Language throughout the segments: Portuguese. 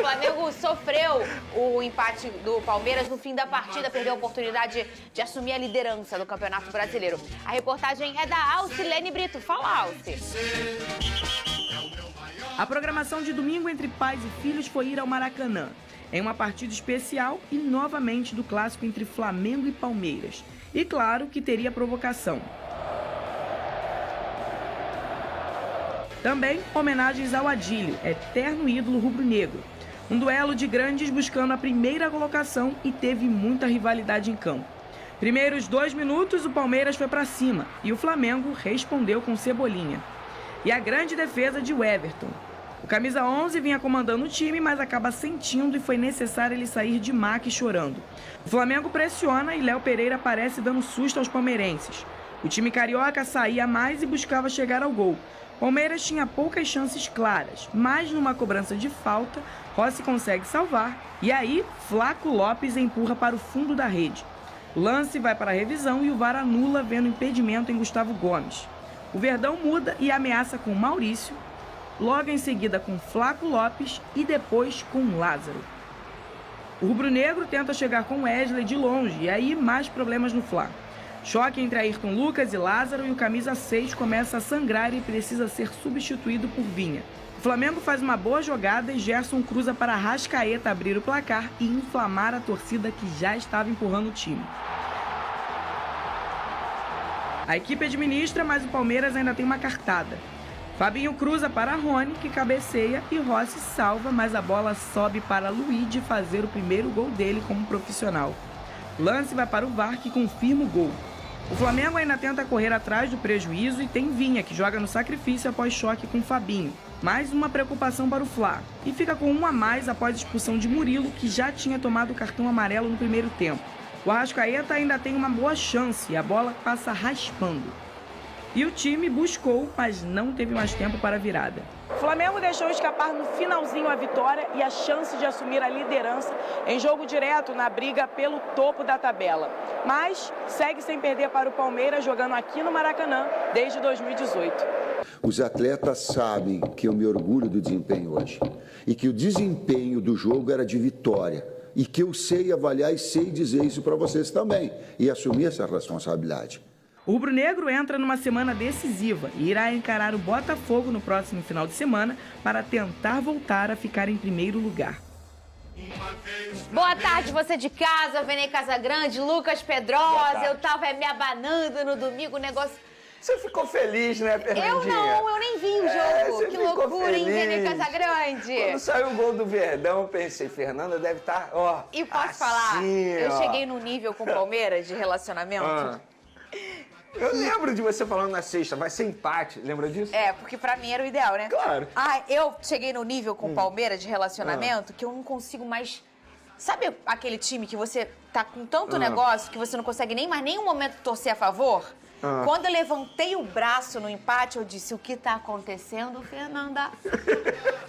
Flamengo sofreu o empate do Palmeiras no fim da partida, perdeu a oportunidade de assumir a liderança do Campeonato Brasileiro. A reportagem é da Alcilene Brito. Fala, Alci. A programação de domingo entre pais e filhos foi ir ao Maracanã, em uma partida especial e novamente do clássico entre Flamengo e Palmeiras. E claro que teria provocação. Também homenagens ao Adílio, eterno ídolo rubro-negro. Um duelo de grandes buscando a primeira colocação e teve muita rivalidade em campo. Primeiros 2 minutos o Palmeiras foi para cima e o Flamengo respondeu com Cebolinha. E a grande defesa de Everton. O camisa 11 vinha comandando o time, mas acaba sentindo e foi necessário ele sair de maca e chorando. O Flamengo pressiona e Léo Pereira aparece dando susto aos palmeirenses. O time carioca saía mais e buscava chegar ao gol. Palmeiras tinha poucas chances claras, mas numa cobrança de falta, Rossi consegue salvar e aí Flaco Lopes empurra para o fundo da rede. O lance vai para a revisão e o VAR anula vendo impedimento em Gustavo Gomes. O Verdão muda e ameaça com Maurício, logo em seguida com Flaco Lopes e depois com Lázaro. O rubro-negro tenta chegar com Wesley de longe e aí mais problemas no Fla. Choque entre Ayrton Lucas e Lázaro e o camisa 6 começa a sangrar e precisa ser substituído por Vinha. O Flamengo faz uma boa jogada e Gerson cruza para Arrascaeta abrir o placar e inflamar a torcida que já estava empurrando o time. A equipe administra, mas o Palmeiras ainda tem uma cartada. Fabinho cruza para Rony, que cabeceia, e Rossi salva, mas a bola sobe para Luigi fazer o primeiro gol dele como profissional. O lance vai para o VAR, que confirma o gol. O Flamengo ainda tenta correr atrás do prejuízo e tem Vinha, que joga no sacrifício após choque com Fabinho. Mais uma preocupação para o Fla. E fica com 1 a mais após a expulsão de Murilo, que já tinha tomado o cartão amarelo no primeiro tempo. O Arrascaeta ainda tem uma boa chance e a bola passa raspando. E o time buscou, mas não teve mais tempo para a virada. O Flamengo deixou escapar no finalzinho a vitória e a chance de assumir a liderança em jogo direto na briga pelo topo da tabela. Mas segue sem perder para o Palmeiras, jogando aqui no Maracanã desde 2018. Os atletas sabem que eu me orgulho do desempenho hoje e que o desempenho do jogo era de vitória e que eu sei avaliar e sei dizer isso para vocês também e assumir essa responsabilidade. O rubro-negro entra numa semana decisiva e irá encarar o Botafogo no próximo final de semana para tentar voltar a ficar em primeiro lugar. Boa tarde, você de casa, Vene Casagrande, Lucas Pedrosa. Eu tava me abanando no domingo, o negócio... Você ficou feliz, né, Fernandinha? Eu nem vi o jogo. Que loucura, feliz. Hein, Vene Casagrande? Quando saiu o gol do Verdão, eu pensei, Fernanda deve estar, ó, E posso assim, falar, eu ó. cheguei num nível com o Palmeiras de relacionamento... Eu lembro de você falando na sexta, vai ser empate, lembra disso? É, porque pra mim era o ideal, né? Claro. Eu cheguei no nível com o Palmeiras de relacionamento que eu não consigo mais... Sabe aquele time que você tá com tanto negócio que você não consegue nem mais nenhum momento torcer a favor? Quando eu levantei o braço no empate, eu disse, o que tá acontecendo, Fernanda?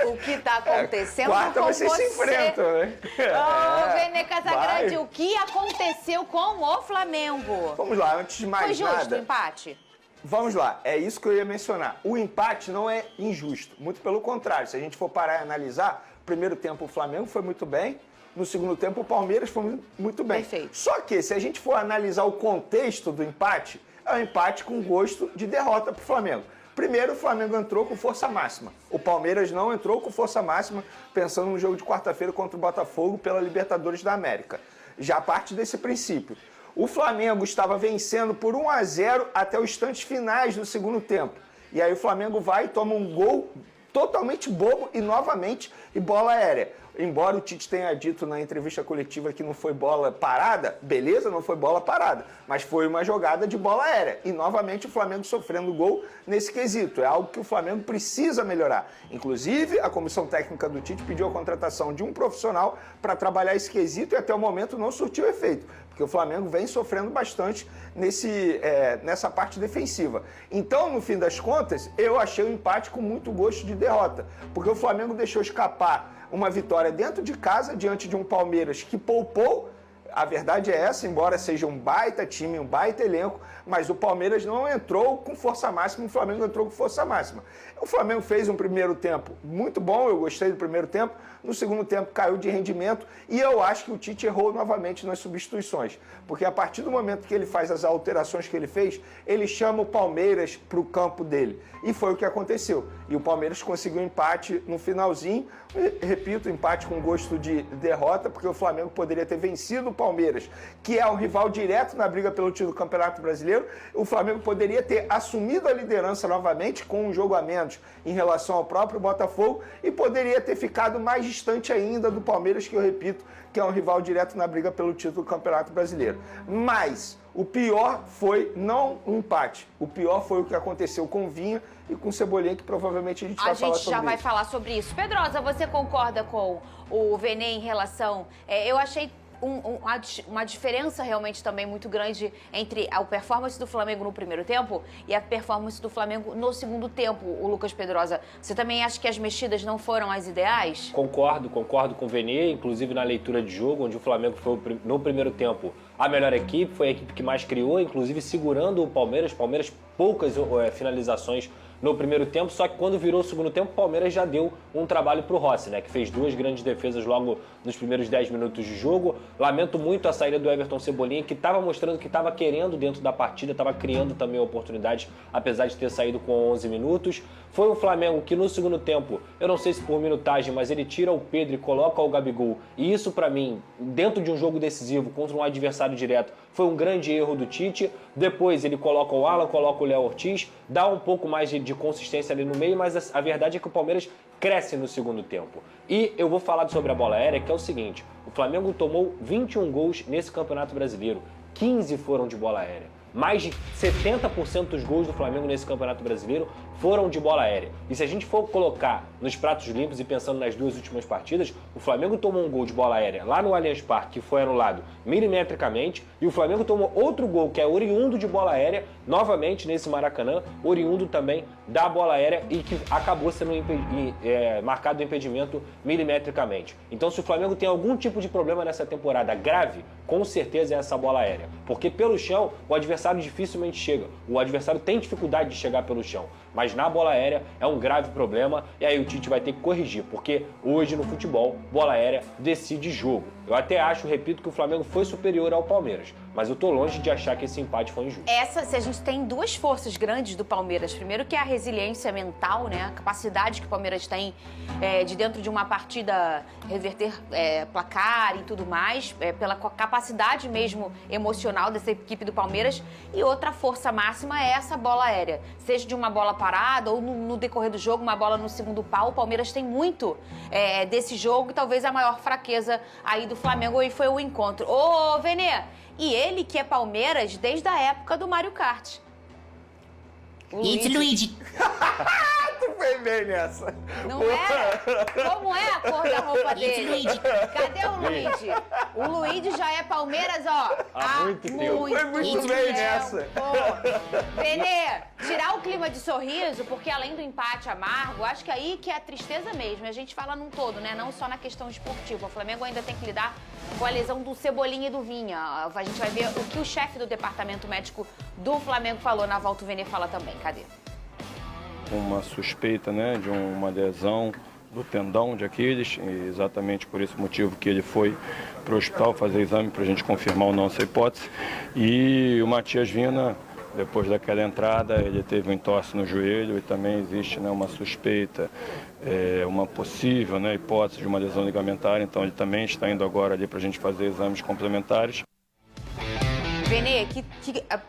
O que tá acontecendo Quarta com vocês você? se enfrentam, né? Vene Casagrande, o que aconteceu com o Flamengo? Vamos lá, antes de mais nada... Foi justo o empate? Vamos lá, é isso que eu ia mencionar. O empate não é injusto, muito pelo contrário. Se a gente for parar e analisar, no primeiro tempo o Flamengo foi muito bem, no segundo tempo o Palmeiras foi muito bem. Perfeito. Só que, se a gente for analisar o contexto do empate, é um empate com gosto de derrota para o Flamengo. Primeiro, o Flamengo entrou com força máxima. O Palmeiras não entrou com força máxima, pensando no jogo de quarta-feira contra o Botafogo pela Libertadores da América. Já parte desse princípio. O Flamengo estava vencendo por 1 a 0 até os instantes finais do segundo tempo. E aí o Flamengo vai e toma um gol totalmente bobo e novamente e bola aérea. Embora o Tite tenha dito na entrevista coletiva que não foi bola parada, beleza, não foi bola parada, mas foi uma jogada de bola aérea. E novamente o Flamengo sofrendo gol nesse quesito. É algo que o Flamengo precisa melhorar. Inclusive, a comissão técnica do Tite pediu a contratação de um profissional para trabalhar esse quesito e até o momento não surtiu efeito. Porque o Flamengo vem sofrendo bastante nessa parte defensiva. Então, no fim das contas, eu achei o empate com muito gosto de derrota. Porque o Flamengo deixou escapar uma vitória dentro de casa, diante de um Palmeiras que poupou A verdade é essa, embora seja um baita time, um baita elenco, mas o Palmeiras não entrou com força máxima, o Flamengo entrou com força máxima. O Flamengo fez um primeiro tempo muito bom, eu gostei do primeiro tempo, no segundo tempo caiu de rendimento e eu acho que o Tite errou novamente nas substituições, porque a partir do momento que ele faz as alterações que ele fez, ele chama o Palmeiras para o campo dele. E foi o que aconteceu. E o Palmeiras conseguiu um empate no finalzinho, repito, empate com gosto de derrota, porque o Flamengo poderia ter vencido o Palmeiras, que é um rival direto na briga pelo título do Campeonato Brasileiro. O Flamengo poderia ter assumido a liderança novamente com um jogo a menos em relação ao próprio Botafogo e poderia ter ficado mais distante ainda do Palmeiras, que eu repito, que é um rival direto na briga pelo título do Campeonato Brasileiro. Mas o pior foi não o empate, o pior foi o que aconteceu com o Vinha e com o Cebolinha, que provavelmente a gente vai falar sobre isso. A gente já vai falar sobre isso. Pedrosa, você concorda com o Vene em relação... eu achei uma diferença realmente também muito grande entre a performance do Flamengo no primeiro tempo e a performance do Flamengo no segundo tempo, o Lucas Pedrosa. Você também acha que as mexidas não foram as ideais? Concordo com o Vene, inclusive na leitura de jogo, onde o Flamengo foi no primeiro tempo a melhor equipe, foi a equipe que mais criou, inclusive segurando o Palmeiras. Palmeiras poucas finalizações no primeiro tempo, só que quando virou o segundo tempo, o Palmeiras já deu um trabalho pro Rossi, né, que fez 2 grandes defesas logo nos primeiros 10 minutos de jogo. Lamento muito a saída do Everton Cebolinha, que estava mostrando que estava querendo dentro da partida, estava criando também oportunidades, apesar de ter saído com 11 minutos. Foi um Flamengo que no segundo tempo, eu não sei se por minutagem, mas ele tira o Pedro e coloca o Gabigol. E isso, para mim, dentro de um jogo decisivo contra um adversário direto, foi um grande erro do Tite. Depois ele coloca o Alan, coloca o Léo Ortiz, dá um pouco mais de consistência ali no meio, mas a verdade é que o Palmeiras cresce no segundo tempo. E eu vou falar sobre a bola aérea, que é o seguinte: o Flamengo tomou 21 gols nesse Campeonato Brasileiro, 15 foram de bola aérea. Mais de 70% dos gols do Flamengo nesse Campeonato Brasileiro foram de bola aérea. E se a gente for colocar nos pratos limpos e pensando nas 2 últimas partidas, o Flamengo tomou um gol de bola aérea lá no Allianz Parque, que foi anulado milimetricamente, e o Flamengo tomou outro gol que é oriundo de bola aérea, novamente nesse Maracanã, oriundo também da bola aérea e que acabou sendo marcado o impedimento milimetricamente. Então, se o Flamengo tem algum tipo de problema nessa temporada grave, com certeza é essa bola aérea. Porque pelo chão, o adversário dificilmente chega. O adversário tem dificuldade de chegar pelo chão. Mas na bola aérea é um grave problema e aí o Tite vai ter que corrigir, porque hoje no futebol, bola aérea decide jogo. Eu até acho, repito, que o Flamengo foi superior ao Palmeiras, mas eu tô longe de achar que esse empate foi injusto. Se a gente tem 2 forças grandes do Palmeiras, primeiro que é a resiliência mental, né, a capacidade que o Palmeiras tem de dentro de uma partida reverter placar e tudo mais, pela capacidade mesmo emocional dessa equipe do Palmeiras, e outra força máxima é essa bola aérea, seja de uma bola parada ou no decorrer do jogo, uma bola no segundo pau. O Palmeiras tem muito desse jogo e talvez a maior fraqueza aí do Flamengo e foi o encontro. Ô, Vene, e ele que é Palmeiras desde a época do Mario Kart. It's Luigi. Tu foi bem nessa. Não era? Como é a cor da roupa dele? Cadê o Luigi? O Luigi já é Palmeiras, ó. Há muito tempo. Foi muito bem nessa. Vene, tirar o clima de sorriso, porque além do empate amargo, acho que aí que é a tristeza mesmo. A gente fala num todo, né? Não só na questão esportiva. O Flamengo ainda tem que lidar com a lesão do Cebolinha e do Vinha. A gente vai ver o que o chefe do departamento médico do Flamengo falou. Na volta o Vene fala também. Cadê? Uma suspeita, né, de uma lesão do tendão de Aquiles, e exatamente por esse motivo que ele foi para o hospital fazer exame para a gente confirmar ou não essa hipótese. E o Matias Vina, depois daquela entrada, ele teve um entorse no joelho e também existe, né, uma suspeita, uma possível, né, hipótese de uma lesão ligamentar, então ele também está indo agora ali para a gente fazer exames complementares. Vene,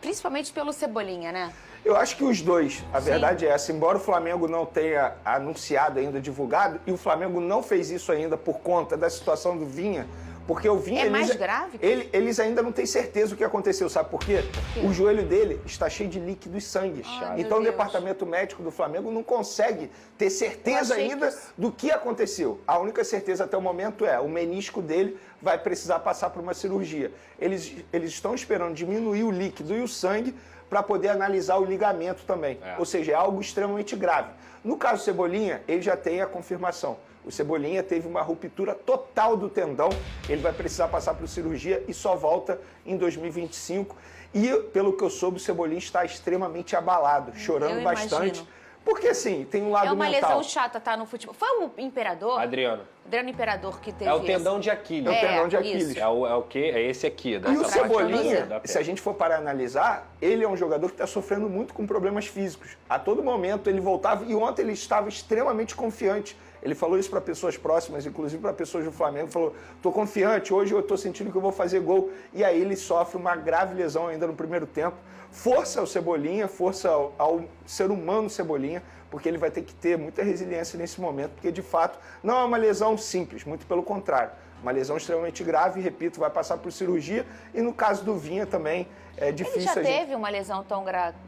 principalmente pelo Cebolinha, né? Eu acho que os dois. A verdade é essa. Embora o Flamengo não tenha anunciado ainda, divulgado, e o Flamengo não fez isso ainda por conta da situação do Vinha, porque o Vinha... É mais grave? Eles ainda não têm certeza do que aconteceu, sabe por quê? O joelho dele está cheio de líquido e sangue. Então o departamento médico do Flamengo não consegue ter certeza ainda do que aconteceu. A única certeza até o momento é o menisco dele vai precisar passar por uma cirurgia. Eles estão esperando diminuir o líquido e o sangue para poder analisar o ligamento também. Ou seja, é algo extremamente grave. No caso Cebolinha, ele já tem a confirmação. O Cebolinha teve uma ruptura total do tendão, ele vai precisar passar por cirurgia e só volta em 2025. E, pelo que eu soube, o Cebolinha está extremamente abalado, chorando bastante. Porque, assim, tem um lado mental. É uma lesão chata, tá, no futebol. Foi o Imperador? Adriano Imperador que teve é o tendão de Aquiles. É o tendão de Aquiles. É o quê? É esse aqui. E o Cebolinha, se a gente for para analisar, ele é um jogador que está sofrendo muito com problemas físicos. A todo momento ele voltava, e ontem ele estava extremamente confiante. Ele falou isso para pessoas próximas, inclusive para pessoas do Flamengo, falou, tô confiante, hoje eu tô sentindo que eu vou fazer gol. E aí ele sofre uma grave lesão ainda no primeiro tempo. Força ao Cebolinha, força ao ser humano Cebolinha, porque ele vai ter que ter muita resiliência nesse momento, porque de fato não é uma lesão simples, muito pelo contrário. Uma lesão extremamente grave, repito, vai passar por cirurgia, e no caso do Vinha também é difícil. Ele já teve uma lesão tão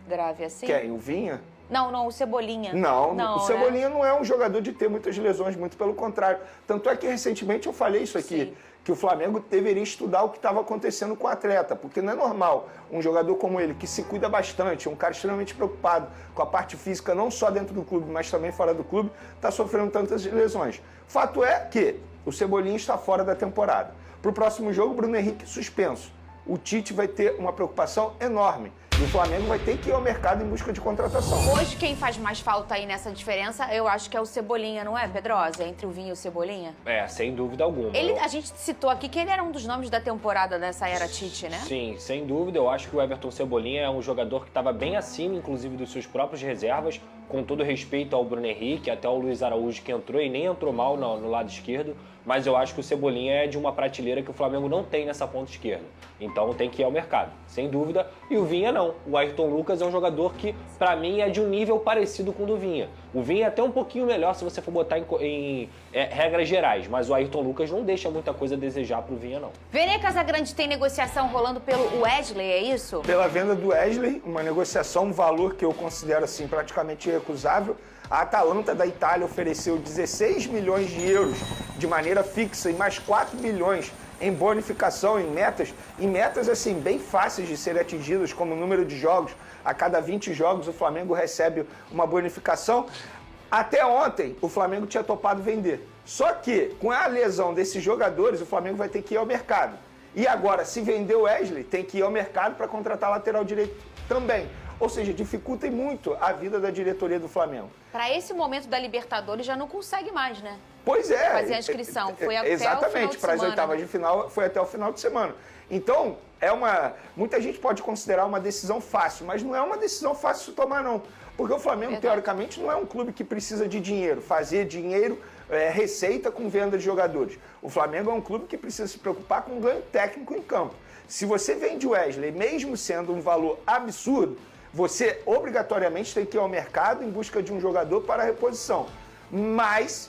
grave assim? Quem? O Vinha? Não, o Cebolinha. Não, o Cebolinha não é um jogador de ter muitas lesões, muito pelo contrário. Tanto é que recentemente eu falei isso aqui, Sim. que o Flamengo deveria estudar o que estava acontecendo com o atleta, porque não é normal um jogador como ele, que se cuida bastante, um cara extremamente preocupado com a parte física, não só dentro do clube, mas também fora do clube, está sofrendo tantas lesões. Fato é que o Cebolinha está fora da temporada. Para o próximo jogo, o Bruno Henrique suspenso. O Tite vai ter uma preocupação enorme. E o Flamengo vai ter que ir ao mercado em busca de contratação. Hoje, quem faz mais falta aí nessa diferença, eu acho que é o Cebolinha, não é, Pedrosa? Entre o Vinha e o Cebolinha? É, sem dúvida alguma. A gente citou aqui que ele era um dos nomes da temporada dessa era Tite, né? Sim, sem dúvida. Eu acho que o Everton Cebolinha é um jogador que estava bem acima, inclusive, dos seus próprios reservas, com todo respeito ao Bruno Henrique, até ao Luiz Araújo, que entrou e nem entrou mal no lado esquerdo. Mas eu acho que o Cebolinha é de uma prateleira que o Flamengo não tem nessa ponta esquerda. Então tem que ir ao mercado, sem dúvida. E o Vinha não. O Ayrton Lucas é um jogador que, pra mim, é de um nível parecido com o do Vinha. O Vinha é até um pouquinho melhor se você for botar em regras gerais. Mas o Ayrton Lucas não deixa muita coisa a desejar pro Vinha, não. Vene Casagrande tem negociação rolando pelo Wesley, é isso? Pela venda do Wesley, uma negociação, um valor que eu considero assim praticamente irrecusável. A Atalanta da Itália ofereceu 16 milhões de euros de maneira fixa e mais 4 milhões em bonificação, em metas assim bem fáceis de serem atingidas, como o número de jogos. A cada 20 jogos o Flamengo recebe uma bonificação. Até ontem o Flamengo tinha topado vender. Só que com a lesão desses jogadores o Flamengo vai ter que ir ao mercado. E agora, se vender o Wesley, tem que ir ao mercado para contratar lateral direito também. Ou seja, dificulta muito a vida da diretoria do Flamengo. Para esse momento da Libertadores já não consegue mais, né? Pois é. Fazer a inscrição. Foi até exatamente, para as oitavas de final, foi até o final de semana. Então, muita gente pode considerar uma decisão fácil, mas não é uma decisão fácil de tomar, não. Porque o Flamengo, teoricamente, não é um clube que precisa de dinheiro, fazer dinheiro, receita com venda de jogadores. O Flamengo é um clube que precisa se preocupar com ganho técnico em campo. Se você vende o Wesley, mesmo sendo um valor absurdo, você obrigatoriamente tem que ir ao mercado em busca de um jogador para reposição. Mas,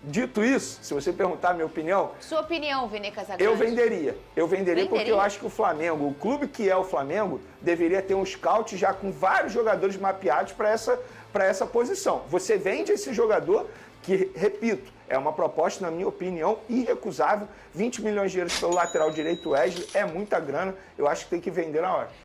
dito isso, se você perguntar a minha opinião... Sua opinião, Vene Casagrande? Eu venderia porque eu acho que o Flamengo, o clube que é o Flamengo, deveria ter um scout já com vários jogadores mapeados para essa posição. Você vende esse jogador que, repito, é uma proposta, na minha opinião, irrecusável. 20 milhões de euros pelo lateral direito Wesley é muita grana. Eu acho que tem que vender na hora.